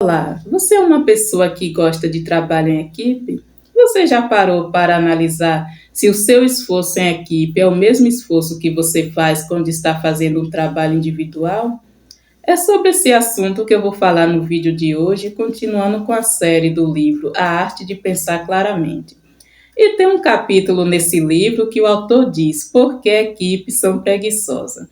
Olá, você é uma pessoa que gosta de trabalho em equipe? Você já parou para analisar se o seu esforço em equipe é o mesmo esforço que você faz quando está fazendo um trabalho individual? É sobre esse assunto que eu vou falar no vídeo de hoje, continuando com a série do livro A Arte de Pensar Claramente. E tem um capítulo nesse livro que o autor diz por que equipes são preguiçosas.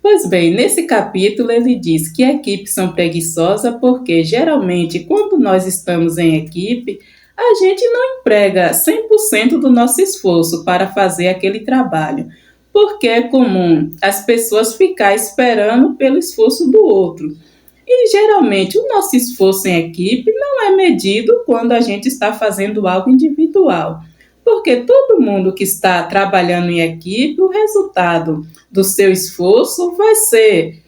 Pois bem, nesse capítulo ele diz que equipes são preguiçosas porque, geralmente, quando nós estamos em equipe, a gente não emprega 100% do nosso esforço para fazer aquele trabalho, porque é comum as pessoas ficar esperando pelo esforço do outro. E, geralmente, o nosso esforço em equipe não é medido quando a gente está fazendo algo individual. Porque todo mundo que está trabalhando em equipe, o resultado do seu esforço vai ser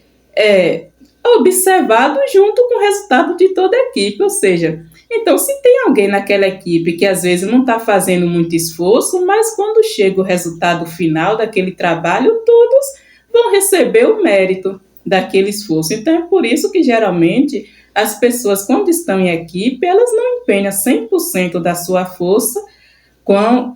observado junto com o resultado de toda a equipe. Ou seja, então se tem alguém naquela equipe que às vezes não está fazendo muito esforço, mas quando chega o resultado final daquele trabalho, todos vão receber o mérito daquele esforço. Então é por isso que geralmente as pessoas, quando estão em equipe, elas não empenham 100% da sua força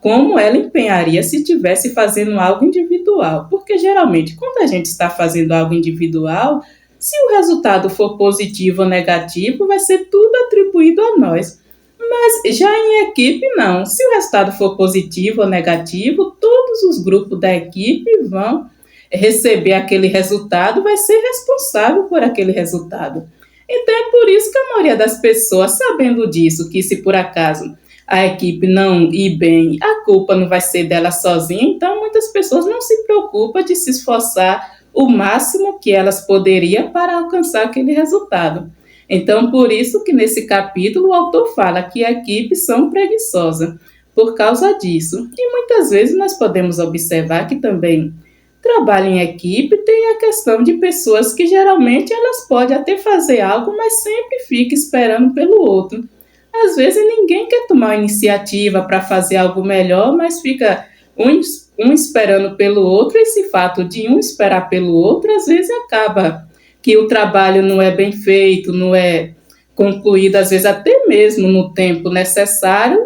como ela empenharia se estivesse fazendo algo individual. Porque geralmente, quando a gente está fazendo algo individual, se o resultado for positivo ou negativo, vai ser tudo atribuído a nós. Mas já em equipe, não. Se o resultado for positivo ou negativo, todos os grupos da equipe vão receber aquele resultado, vai ser responsável por aquele resultado. Então é por isso que a maioria das pessoas, sabendo disso, que se por acaso a equipe não ir bem, a culpa não vai ser dela sozinha, então muitas pessoas não se preocupam de se esforçar o máximo que elas poderiam para alcançar aquele resultado. Então, por isso que nesse capítulo o autor fala que equipes são preguiçosas por causa disso. E muitas vezes nós podemos observar que também trabalho em equipe tem a questão de pessoas que geralmente elas podem até fazer algo, mas sempre fica esperando pelo outro. Às vezes ninguém quer tomar iniciativa para fazer algo melhor, mas fica um esperando pelo outro. Esse fato de um esperar pelo outro, às vezes acaba que o trabalho não é bem feito, não é concluído, às vezes até mesmo no tempo necessário,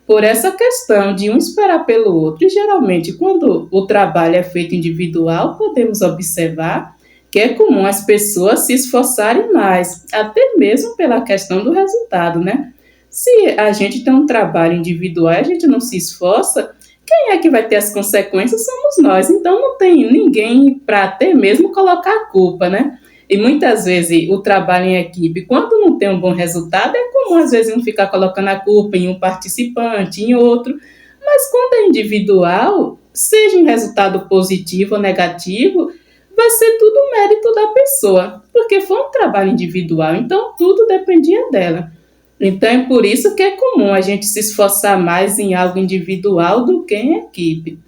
por essa questão de um esperar pelo outro. E geralmente, quando o trabalho é feito individual, podemos observar que é comum as pessoas se esforçarem mais, até mesmo pela questão do resultado, né? Se a gente tem um trabalho individual e a gente não se esforça, quem é que vai ter as consequências? Somos nós. Então não tem ninguém para até mesmo colocar a culpa, né? E muitas vezes o trabalho em equipe, quando não tem um bom resultado, é comum às vezes um ficar colocando a culpa em um participante, em outro. Mas quando é individual, seja um resultado positivo ou negativo, vai ser tudo mérito da pessoa, porque foi um trabalho individual, então tudo dependia dela. Então é por isso que é comum a gente se esforçar mais em algo individual do que em equipe.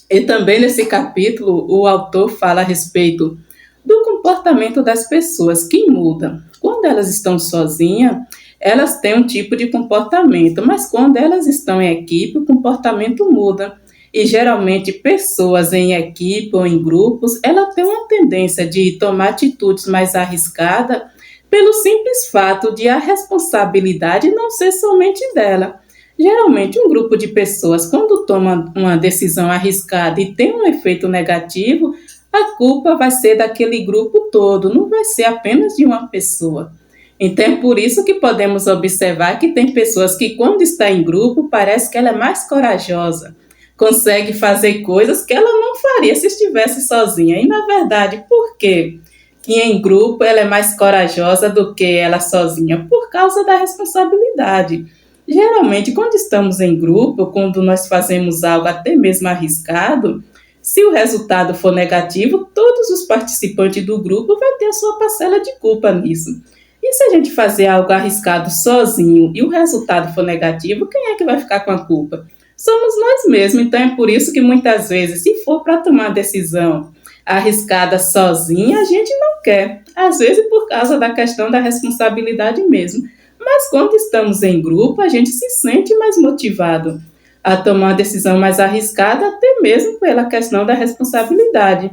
E também nesse capítulo o autor fala a respeito do comportamento das pessoas que mudam. Quando elas estão sozinhas, elas têm um tipo de comportamento, mas quando elas estão em equipe, o comportamento muda. E geralmente pessoas em equipe ou em grupos, elas têm uma tendência de tomar atitudes mais arriscadas pelo simples fato de a responsabilidade não ser somente dela. Geralmente, um grupo de pessoas, quando toma uma decisão arriscada e tem um efeito negativo, a culpa vai ser daquele grupo todo, não vai ser apenas de uma pessoa. Então, é por isso que podemos observar que tem pessoas que, quando está em grupo, parece que ela é mais corajosa, consegue fazer coisas que ela não faria se estivesse sozinha. E, na verdade, por quê? Que em grupo ela é mais corajosa do que ela sozinha, por causa da responsabilidade. Geralmente, quando estamos em grupo, quando nós fazemos algo até mesmo arriscado, se o resultado for negativo, todos os participantes do grupo vão ter a sua parcela de culpa nisso. E se a gente fazer algo arriscado sozinho e o resultado for negativo, quem é que vai ficar com a culpa? Somos nós mesmos. Então é por isso que muitas vezes, se for para tomar decisão arriscada sozinha, a gente não quer. Às vezes por causa da questão da responsabilidade mesmo. Mas quando estamos em grupo, a gente se sente mais motivado a tomar uma decisão mais arriscada, até mesmo pela questão da responsabilidade.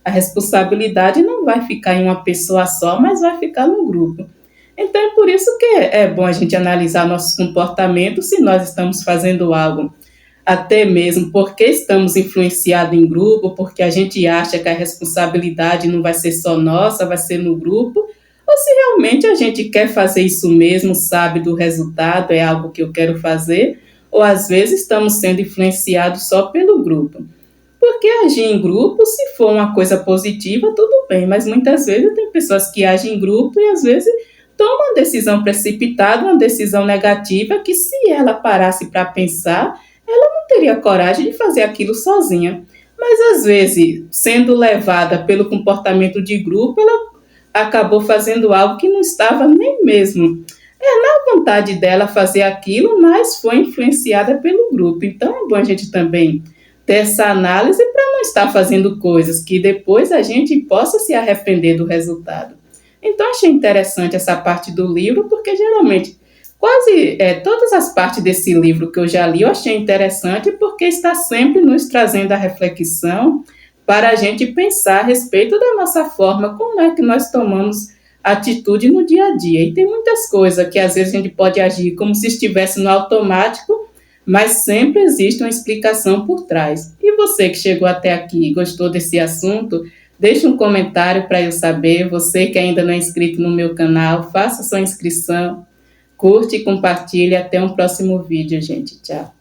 A responsabilidade não vai ficar em uma pessoa só, mas vai ficar no grupo. Então é por isso que é bom a gente analisar nossos comportamentos se nós estamos fazendo algo, até mesmo porque estamos influenciados em grupo, porque a gente acha que a responsabilidade não vai ser só nossa, vai ser no grupo, ou se realmente a gente quer fazer isso mesmo, sabe do resultado, é algo que eu quero fazer, ou às vezes estamos sendo influenciados só pelo grupo. Porque agir em grupo, se for uma coisa positiva, tudo bem, mas muitas vezes tem pessoas que agem em grupo e às vezes tomam uma decisão precipitada, uma decisão negativa, que se ela parasse para pensar, ela não teria coragem de fazer aquilo sozinha. Mas às vezes, sendo levada pelo comportamento de grupo, ela acabou fazendo algo que não estava nem mesmo na vontade dela fazer aquilo, mas foi influenciada pelo grupo. Então é bom a gente também ter essa análise para não estar fazendo coisas que depois a gente possa se arrepender do resultado. Então achei interessante essa parte do livro, porque geralmente quase todas as partes desse livro que eu já li eu achei interessante, porque está sempre nos trazendo a reflexão para a gente pensar a respeito da nossa forma, como é que nós tomamos atitude no dia a dia. E tem muitas coisas que às vezes a gente pode agir como se estivesse no automático, mas sempre existe uma explicação por trás. E você que chegou até aqui e gostou desse assunto, deixe um comentário para eu saber. Você que ainda não é inscrito no meu canal, faça sua inscrição, curte e compartilhe. Até um próximo vídeo, gente. Tchau.